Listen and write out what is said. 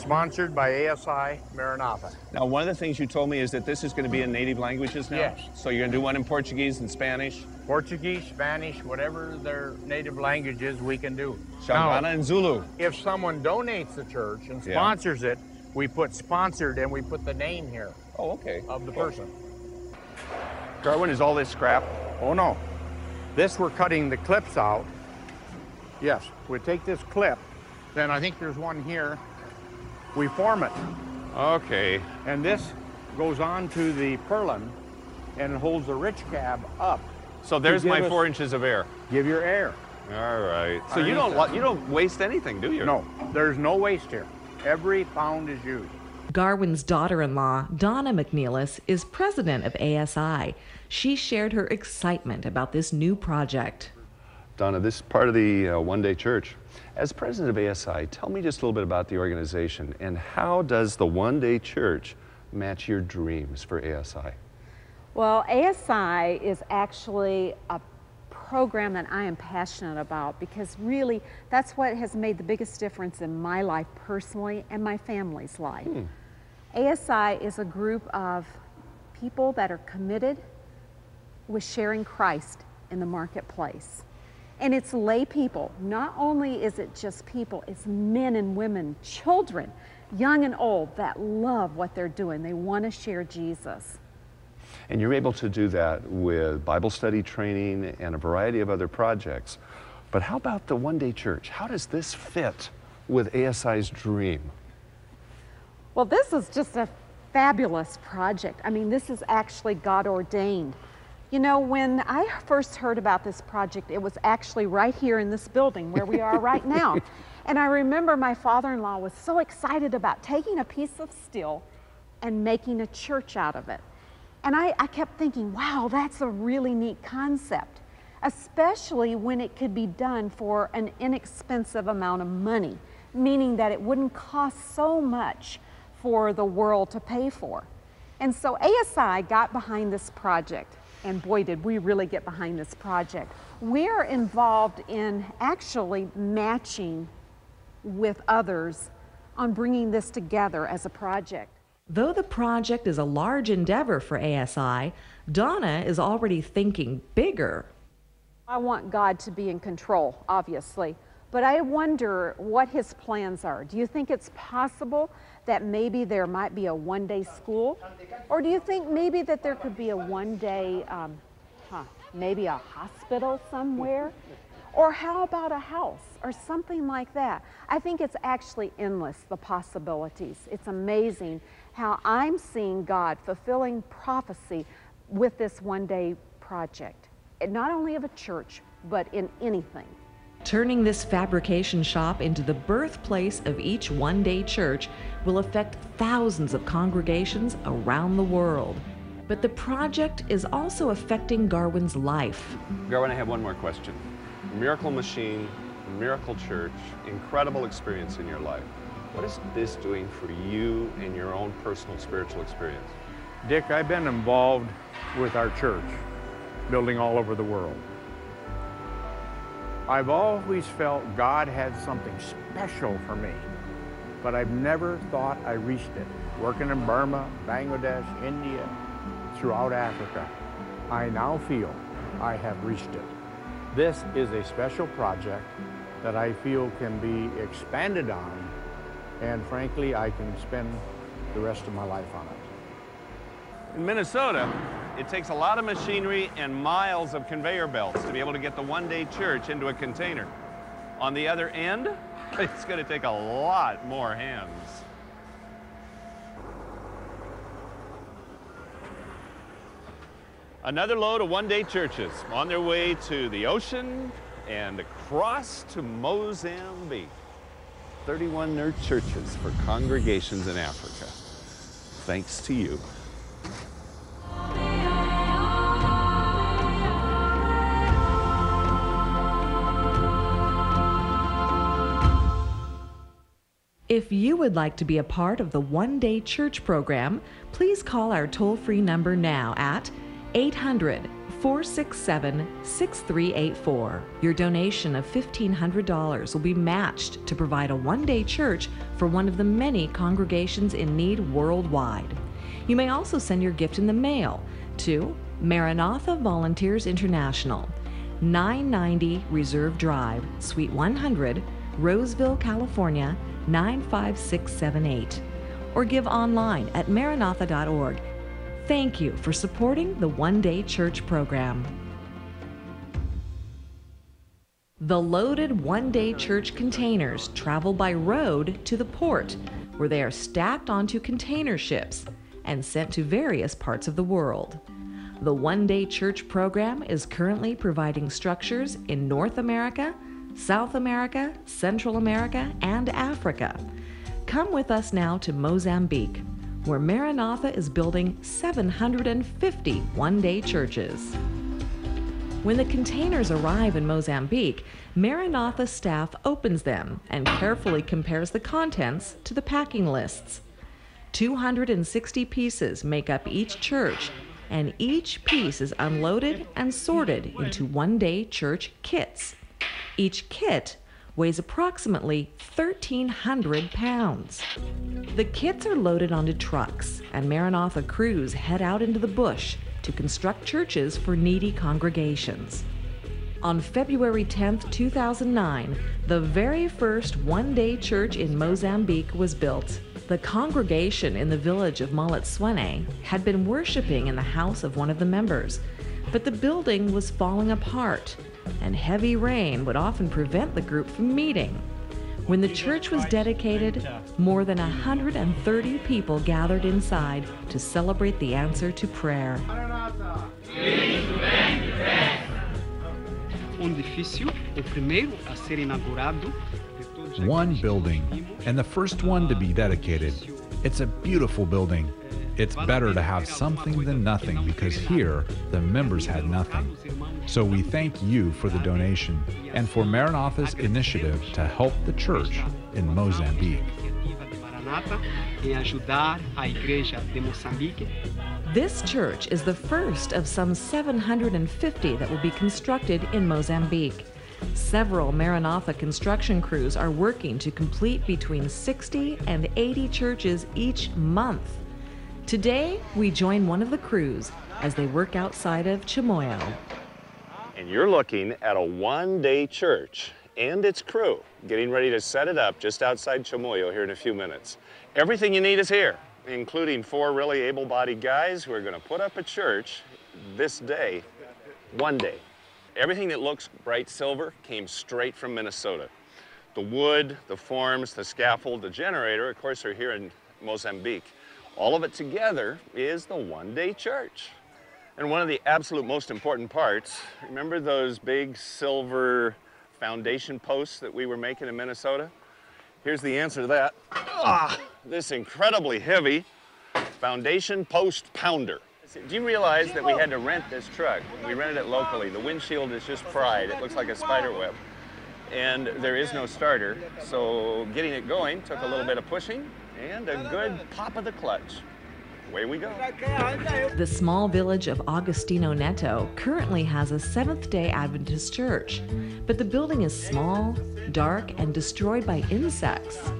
sponsored by ASI Maranatha. Now, one of the things you told me is that this is going to be in native languages now? Yes. So you're going to do one in Portuguese and Spanish? Portuguese, Spanish, whatever their native language is, we can do. Shangana and Zulu. If someone donates the church and sponsors it, we put sponsored and we put the name here. Oh, okay. Of the person. Darwin, is all this scrap? Oh, no. This, we're cutting the clips out. Yes, we take this clip, then I think there's one here. We form it. Okay. And this goes on to the purlin and holds the rich cab up. So there's my 4 inches of air. Give your air. All right. So you don't waste anything, do you? No, there's no waste here. Every pound is used. Garwin's daughter-in-law, Donna McNeilis, is president of ASI. She shared her excitement about this new project. Donna, this is part of the One Day Church. As president of ASI, tell me just a little bit about the organization and how does the One Day Church match your dreams for ASI? Well, ASI is actually a program that I am passionate about because really that's what has made the biggest difference in my life personally and my family's life. ASI is a group of people that are committed with sharing Christ in the marketplace. And it's lay people. Not only is it just people, it's men and women, children, young and old, that love what they're doing. They want to share Jesus. And you're able to do that with Bible study training and a variety of other projects. But how about the One Day Church? How does this fit with ASI's dream? Well, this is just a fabulous project. I mean, this is actually God ordained. You know, when I first heard about this project, it was actually right here in this building where we are right now. And I remember my father-in-law was so excited about taking a piece of steel and making a church out of it. And I kept thinking, wow, that's a really neat concept, especially when it could be done for an inexpensive amount of money, meaning that it wouldn't cost so much for the world to pay for. And so ASI got behind this project. And boy, did we really get behind this project. We're involved in actually matching with others on bringing this together as a project. Though the project is a large endeavor for ASI, Donna is already thinking bigger. I want God to be in control, obviously, but I wonder what his plans are. Do you think it's possible that maybe there might be a one-day school? Or do you think maybe that there could be a one-day, maybe a hospital somewhere? Or how about a house or something like that? I think it's actually endless, the possibilities. It's amazing how I'm seeing God fulfilling prophecy with this one-day project. Not only of a church, but in anything. Turning this fabrication shop into the birthplace of each one-day church will affect thousands of congregations around the world. But the project is also affecting Garwin's life. Garwin, I have one more question. Miracle Machine, Miracle Church, incredible experience in your life. What is this doing for you in your own personal spiritual experience? Dick, I've been involved with our church, building all over the world. I've always felt God had something special for me, but I've never thought I reached it. Working in Burma, Bangladesh, India, throughout Africa, I now feel I have reached it. This is a special project that I feel can be expanded on, and frankly, I can spend the rest of my life on it. In Minnesota, it takes a lot of machinery and miles of conveyor belts to be able to get the one-day church into a container. On the other end, it's going to take a lot more hands. Another load of one-day churches on their way to the ocean and across to Mozambique. 31 nerd churches for congregations in Africa. Thanks to you. If you would like to be a part of the One Day Church program, please call our toll-free number now at 467-6384. Your donation of $1,500 will be matched to provide a one-day church for one of the many congregations in need worldwide. You may also send your gift in the mail to Maranatha Volunteers International, 990 Reserve Drive, Suite 100, Roseville, California, 95678. Or give online at maranatha.org. Thank you for supporting the One Day Church program. The loaded One Day Church containers travel by road to the port, where they are stacked onto container ships and sent to various parts of the world. The One Day Church program is currently providing structures in North America, South America, Central America, and Africa. Come with us now to Mozambique, where Maranatha is building 750 one-day churches. When the containers arrive in Mozambique, Maranatha staff opens them and carefully compares the contents to the packing lists. 260 pieces make up each church, and each piece is unloaded and sorted into one-day church kits. Each kit weighs approximately 1,300 pounds. The kits are loaded onto trucks, and Maranatha crews head out into the bush to construct churches for needy congregations. On February 10, 2009, the very first one-day church in Mozambique was built. The congregation in the village of Maletswene had been worshiping in the house of one of the members, but the building was falling apart, and heavy rain would often prevent the group from meeting. When the church was dedicated, more than 130 people gathered inside to celebrate the answer to prayer. One building, and the first one to be dedicated. It's a beautiful building. It's better to have something than nothing, because here the members had nothing. So we thank you for the donation and for Maranatha's initiative to help the church in Mozambique. This church is the first of some 750 that will be constructed in Mozambique. Several Maranatha construction crews are working to complete between 60 and 80 churches each month. Today, we join one of the crews as they work outside of Chimoio. And you're looking at a one-day church and its crew getting ready to set it up just outside Chimoio here in a few minutes. Everything you need is here, including 4 really able-bodied guys who are going to put up a church this day, one day. Everything that looks bright silver came straight from Minnesota. The wood, the forms, the scaffold, the generator, of course, are here in Mozambique. All of it together is the one-day church. And one of the absolute most important parts, remember those big silver foundation posts that we were making in Minnesota? Here's the answer to that. This incredibly heavy foundation post pounder. Do you realize that we had to rent this truck? We rented it locally. The windshield is just fried. It looks like a spider web. And there is no starter, so getting it going took a little bit of pushing and a good pop of the clutch. Away we go. The small village of Agostino Neto currently has a Seventh-day Adventist church, but the building is small, dark, and destroyed by insects.